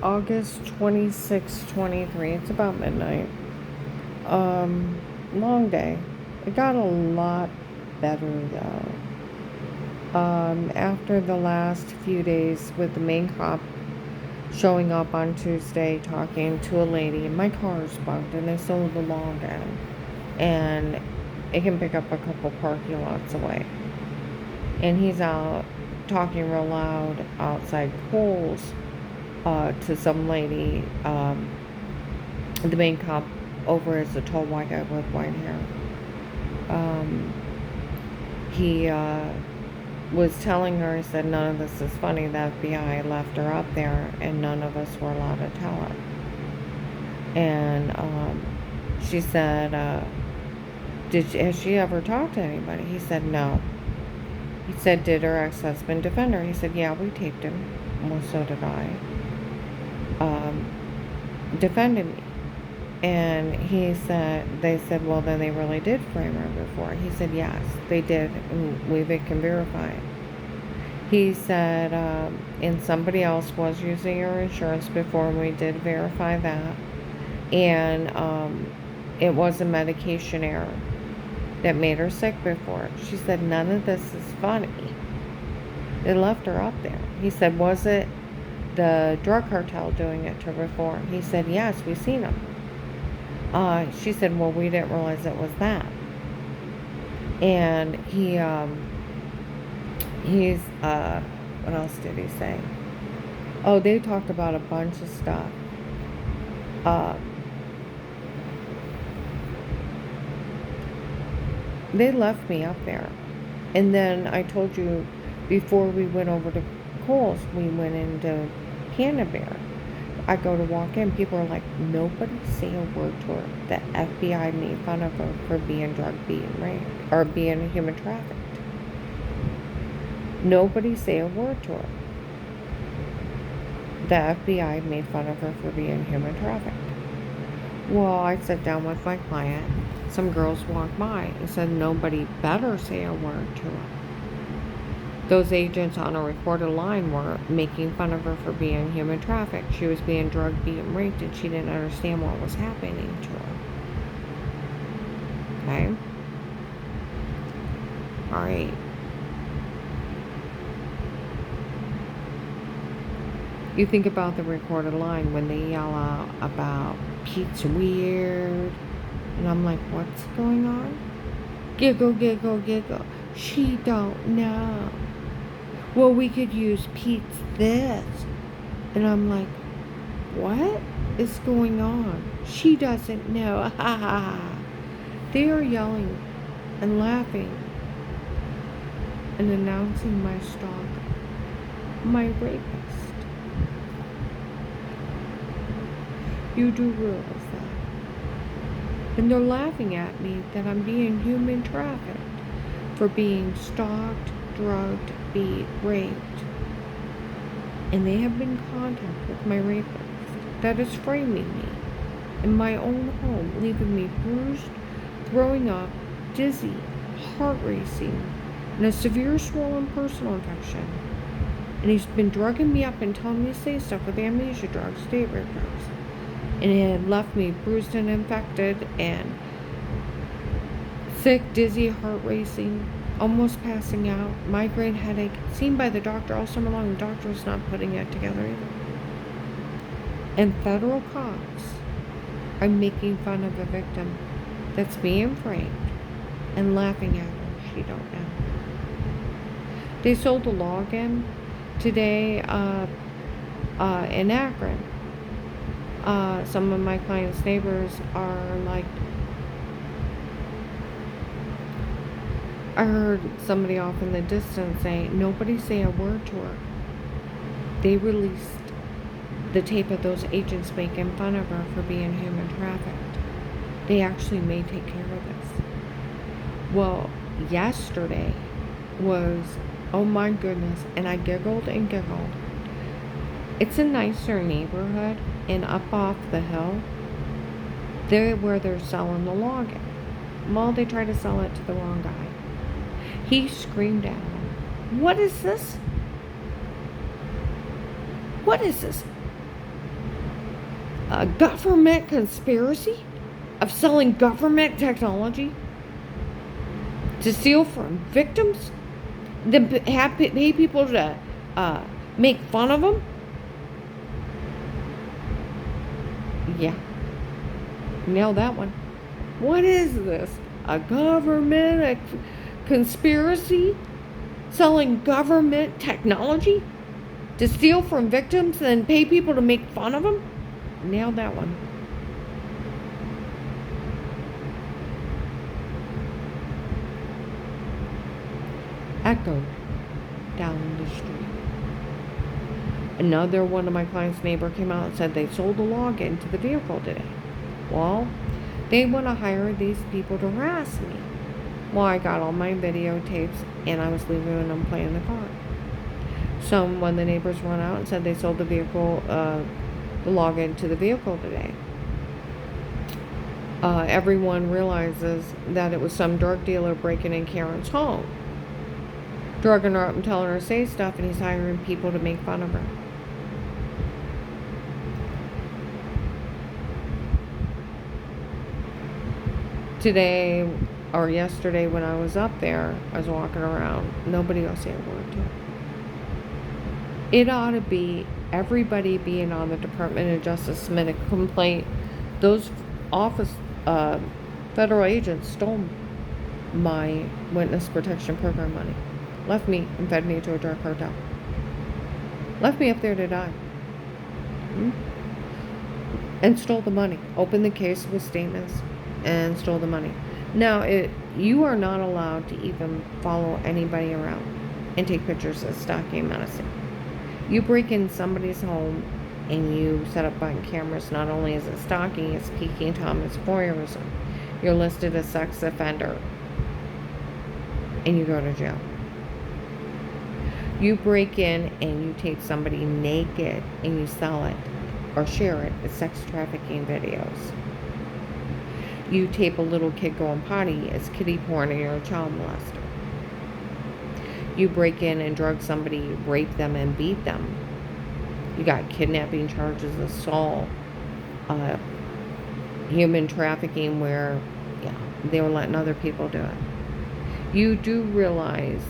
August 26, 23. It's about midnight. Long day. It got a lot better though. After the last few days with the main cop showing up on Tuesday talking to a lady, my car is bugged and they sold the login. And it can pick up a couple parking lots away. And he's out talking real loud outside Kohl's to some lady. The main cop over is a tall white guy with white hair. He was telling her, he said, none of this is funny. The FBI left her up there and none of us were allowed to tell her. And she said, has she ever talked to anybody? He said, no. He said, did her ex-husband defend her? He said, yeah, we taped him. Well, so did I. Defended me. And they said, well, then they really did frame her before. He said, yes, they did, and we can verify it. He said, and somebody else was using her insurance before, and we did verify that. And it was a medication error that made her sick before. She said, none of this is funny. They left her up there. He said, was it the drug cartel doing it to her before? He said, yes, we seen them. She said, well, we didn't realize it was that. And what else did he say? Oh, they talked about a bunch of stuff. They left me up there. And then I told you, before we went over to Kohl's, we went into Canterbury. I go to walk in, people are like, nobody say a word to her. The FBI made fun of her for being drugged, being raped, or being human trafficked. Nobody say a word to her. The FBI made fun of her for being human trafficked. Well, I sat down with my client. Some girls walked by and said, nobody better say a word to her. Those agents on a recorded line were making fun of her for being human trafficked. She was being drugged, being raped, and she didn't understand what was happening to her. Okay? All right. You think about the recorded line when they yell out about Pete's weird. And I'm like, what's going on? Giggle, giggle, giggle. She don't know. Well, we could use Pete's this. And I'm like, what is going on? She doesn't know. Ha ha ha. They are yelling and laughing and announcing my stalker, my rapist. You do realize that. And they're laughing at me that I'm being human trafficked for being stalked, drugged, beat, raped. And they have been in contact with my rapist that is framing me in my own home, leaving me bruised, throwing up, dizzy, heart racing, and a severe swollen personal infection. And he's been drugging me up and telling me to say stuff with amnesia drugs, date rape drugs. And it had left me bruised and infected and sick, dizzy, heart racing, almost passing out, migraine headache, seen by the doctor all summer long. The doctor was not putting it together either. And federal cops are making fun of a victim that's being framed and laughing at her. She don't know. They sold the login today in Akron. Some of my clients' neighbors are like, I heard somebody off in the distance say, nobody say a word to her. They released the tape of those agents making fun of her for being human trafficked. They actually may take care of this. Well, yesterday was, oh my goodness, and I giggled and giggled. It's a nicer neighborhood, and up off the hill, where they're selling the login. Well, they tried to sell it to the wrong guy. He screamed at him, what is this? What is this? A government conspiracy of selling government technology to steal from victims? Then pay people to make fun of them? Yeah. Nail that one. What is this? A government conspiracy? Selling government technology to steal from victims and pay people to make fun of them? Nailed that one. Echoed down the street. Another one of my clients' neighbor came out and said they sold a login to the vehicle today. Well, they want to hire these people to harass me. Well, I got all my videotapes and I was leaving them play in the car. So when the neighbors went out and said they sold the vehicle, the login to the vehicle today, everyone realizes that it was some drug dealer breaking in Karen's home, drugging her up and telling her to say stuff, and he's hiring people to make fun of her. Today or yesterday when I was up there, I was walking around, nobody will say a word to it. It ought to be everybody being on the Department of Justice submit a complaint. Those federal agents stole my witness protection program money, left me and fed me to a drug cartel, left me up there to die, and stole the money, opened the case with statements, and stole the money. Now, you are not allowed to even follow anybody around and take pictures of stalking medicine. You break in somebody's home and you set up button cameras. Not only is it stalking, it's peeking Tom, it's voyeurism. You're listed as sex offender and you go to jail. You break in and you take somebody naked and you sell it or share it as sex trafficking videos. You tape a little kid going potty as kiddie porn and you're a child molester. You break in and drug somebody, rape them and beat them. You got kidnapping charges, assault, human trafficking where, they were letting other people do it. You do realize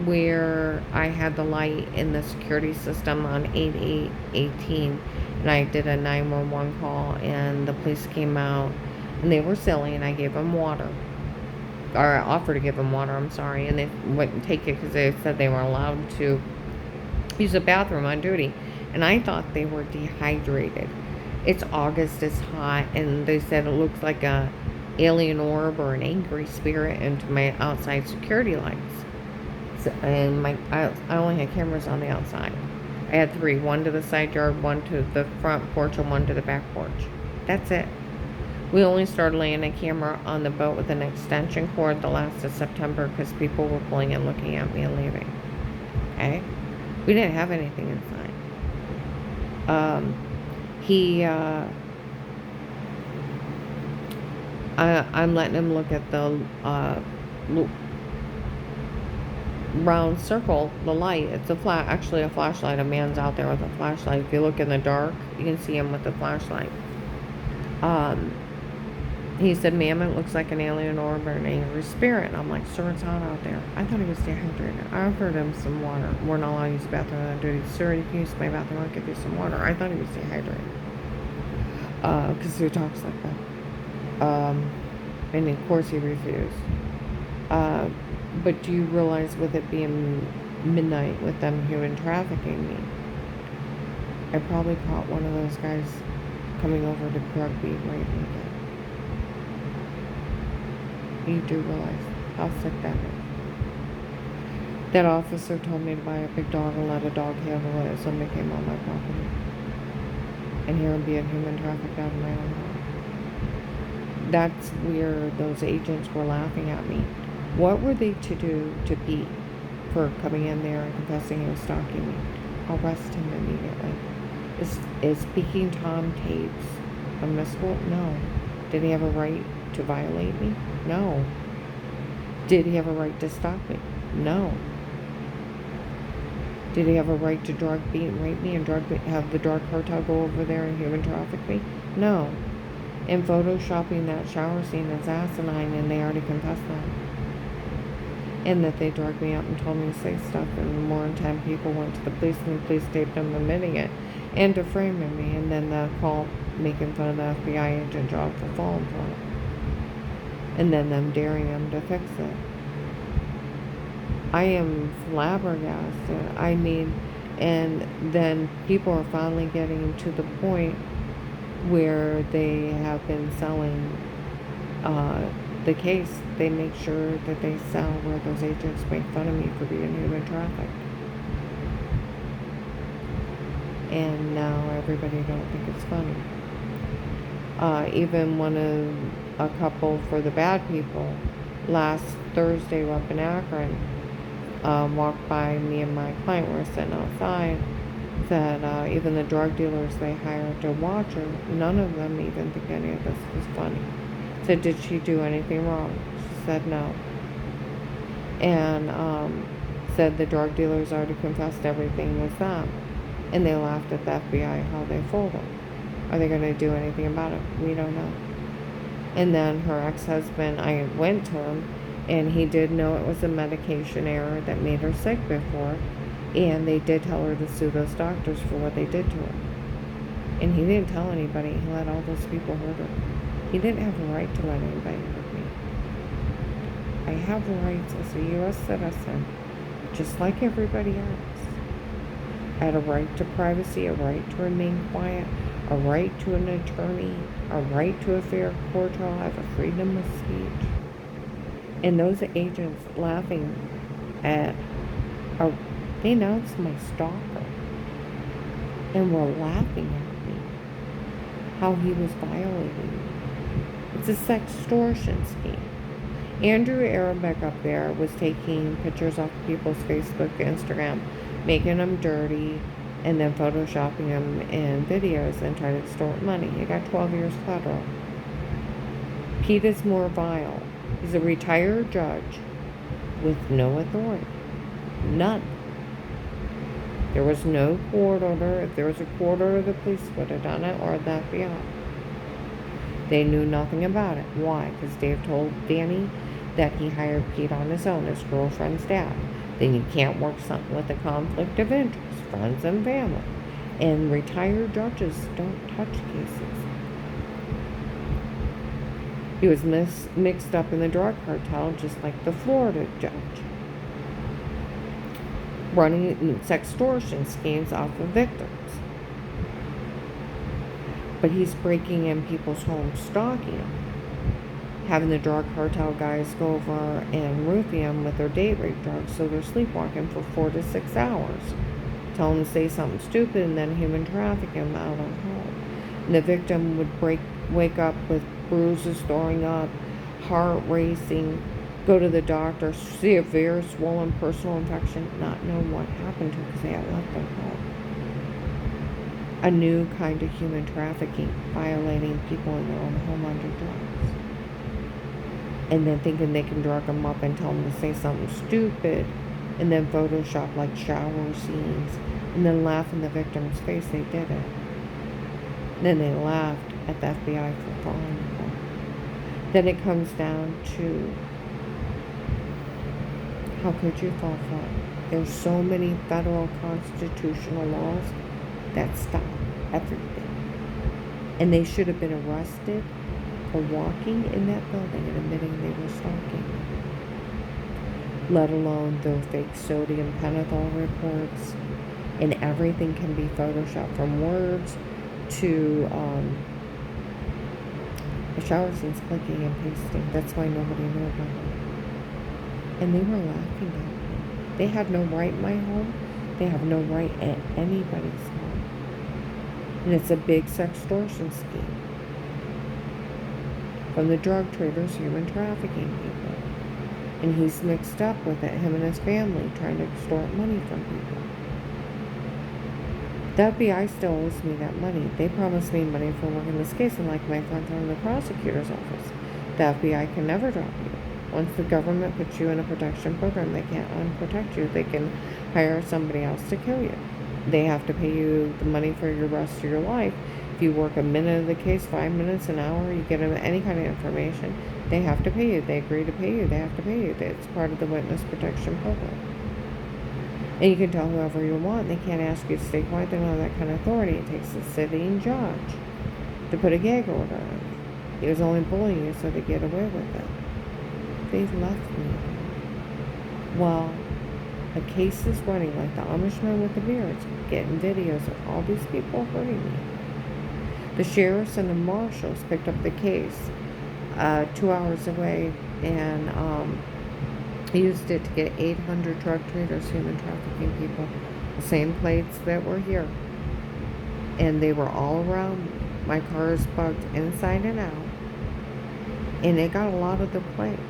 where I had the light in the security system on 8/8/18 and I did a 911 call and the police came out and they were silly and I gave them water. Or I offered to give them water, I'm sorry, and they wouldn't take it because they said they were allowed to use the bathroom on duty. And I thought they were dehydrated. It's August, it's hot, and they said it looks like a alien orb or an angry spirit into my outside security lights. So, and I only had cameras on the outside. I had 3, one to the side yard, one to the front porch, and one to the back porch. That's it. We only started laying a camera on the boat with an extension cord the last of September because people were pulling and looking at me and leaving. Okay? We didn't have anything inside. I'm letting him look at the round circle, the light. It's actually a flashlight. A man's out there with a flashlight. If you look in the dark, you can see him with the flashlight. He said, ma'am, it looks like an alien orb or an angry spirit. And I'm like, sir, it's hot out there. I thought he was dehydrated. I offered him some water. We're not allowed to use the bathroom on duty. Sir, you can use my bathroom. I'll give you some water. I thought he was dehydrated. Because he talks like that. And of course he refused. But do you realize with it being midnight with them human trafficking me, I probably caught one of those guys coming over to drug me right naked. You do realize how sick that is. That officer told me to buy a big dog and let a dog handle it if somebody came on my property. And here I'm being human trafficked out of my own home. That's where those agents were laughing at me. What were they to do to Pete for coming in there and confessing he was stalking me? Arrest him immediately. Is Peking Tom tapes admissible? No. Did he have a right to violate me? No. Did he have a right to stalk me? No. Did he have a right to drug me and rape me and have the drug cartel go over there and human traffic me? No. And photoshopping that shower scene is asinine, and they already confessed that. And that they drugged me up and told me to say stuff, and more than 10 people went to the police, and the police taped them admitting it and defaming me, and then the call making fun of the FBI agent job for falling for it. And then them daring them to fix it. I am flabbergasted. I mean, and then people are finally getting to the point where they have been selling the case. They make sure that they sell where those agents make fun of me for being human trafficked. And now everybody don't think it's funny. Even a couple for the bad people last Thursday up in Akron walked by me and my client. We were sitting outside. Said even the drug dealers they hired to watch her, none of them even think any of this was funny. Said, did she do anything wrong? She said no. And said the drug dealers already confessed everything was them. And they laughed at the FBI how they fooled them. Are they going to do anything about it? We don't know. And then her ex-husband, I went to him, and he did know it was a medication error that made her sick before. And they did tell her to sue those doctors for what they did to her. And he didn't tell anybody. He let all those people hurt her. He didn't have a right to let anybody hurt me. I have rights as a U.S. citizen, just like everybody else. I had a right to privacy, a right to remain quiet, a right to an attorney, a right to a fair court trial. I have a freedom of speech. And those agents laughing at they announced my stalker and were laughing at me, how he was violating me. It's a sextortion scheme. Andrew Arabic up there was taking pictures off people's Facebook, Instagram, making them dirty, and then photoshopping them in videos and trying to extort money. He got 12 years federal. Pete is more vile. He's a retired judge with no authority. None. There was no court order. If there was a court order, the police would have done it, or the FBI. They knew nothing about it. Why? Because Dave told Danny that he hired Pete on his own, his girlfriend's dad. Then you can't work something with a conflict of interest, friends and family. And retired judges don't touch cases. He was mixed up in the drug cartel, just like the Florida judge, running sextortion schemes off of victims. But he's breaking in people's homes, stalking them, having the drug cartel guys go over and roofie them with their date rape drugs, so they're sleepwalking for 4 to 6 hours. Tell them to say something stupid, and then human traffic them out on home. And the victim would wake up with bruises, throwing up, heart racing, go to the doctor, see a very swollen personal infection, not know what happened to them because they had left their home. A new kind of human trafficking, violating people in their own home under drugs. And then thinking they can drug them up and tell them to say something stupid, and then Photoshop like shower scenes, and then laugh in the victim's face they did it. Then they laughed at the FBI for falling for it. Then it comes down to, how could you fall for it? There's so many federal constitutional laws that stop everything. And they should have been arrested for walking in that building and admitting they were stalking. Let alone the fake sodium pentothal reports. And everything can be photoshopped, from words to the shower scenes, clicking and pasting. That's why nobody knew about it. And they were laughing at me. They had no right in my home. They have no right at anybody's home. And it's a big sextortion scheme. From the drug traders, human trafficking people. And he's mixed up with it, him and his family, trying to extort money from people. The FBI still owes me that money. They promised me money for working this case, and like my friend from the prosecutor's office, the FBI can never drop you. Once the government puts you in a protection program, they can't unprotect you. They can hire somebody else to kill you. They have to pay you the money for your rest of your life. If you work a minute of the case, 5 minutes, an hour, you get them any kind of information, they have to pay you. They agree to pay you. They have to pay you. It's part of the witness protection program. And you can tell whoever you want. They can't ask you to stay quiet. They don't have that kind of authority. It takes a sitting judge to put a gag order on you. He was only bullying you so they get away with it. They left me. Well, a case is running, like the Amishman with the beards, getting videos of all these people hurting me. The sheriffs and the marshals picked up the case 2 hours away and used it to get 800 drug traders, human trafficking people, the same plates that were here. And they were all around me. My car is bugged inside and out. And it got a lot of the plates.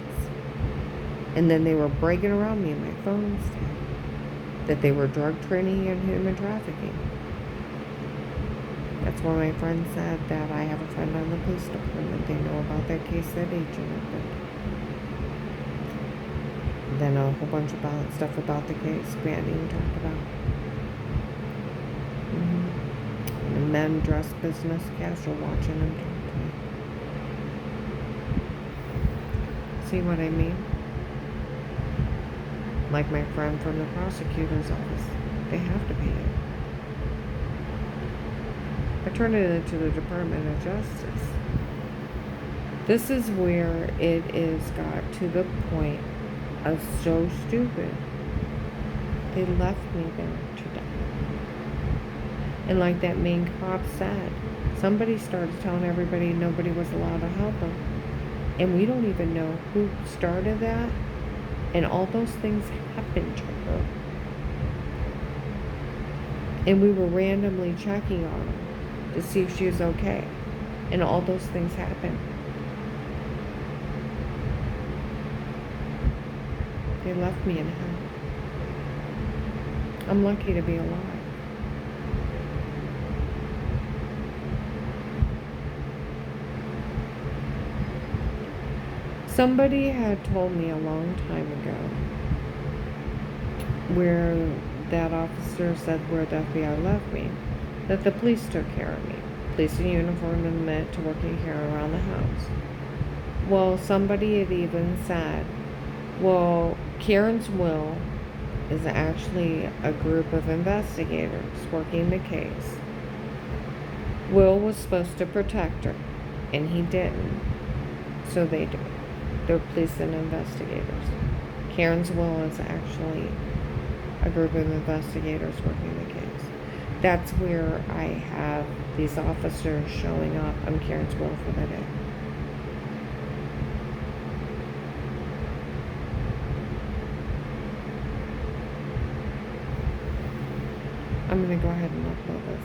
And then they were breaking around me in my phone stand that they were drug trading and human trafficking. That's why my friend said that I have a friend on the police department. They know about that case that agent opened. Then a whole bunch of stuff about the case we hadn't even talked about. The men dressed business casual watching him talk to me. See what I mean? Like my friend from the prosecutor's office. They have to pay it. I turned it into the Department of Justice. This is where it is got to the point of so stupid. They left me there to die. And like that main cop said, somebody started telling everybody nobody was allowed to help them. And we don't even know who started that. And all those things happened to her. And we were randomly checking on her to see if she was okay. And all those things happened. They left me in hell. I'm lucky to be alive. Somebody had told me a long time ago where that officer said where the FBI left me, that the police took care of me. Police in uniform admit to working here around the house. Well, somebody had even said, well, Karen's will is actually a group of investigators working the case. Will was supposed to protect her, and he didn't. So they do. They're police and investigators. Karen's will is actually a group of investigators working the case. That's where I have these officers showing up on Karen's will for the day. I'm going to go ahead and upload this.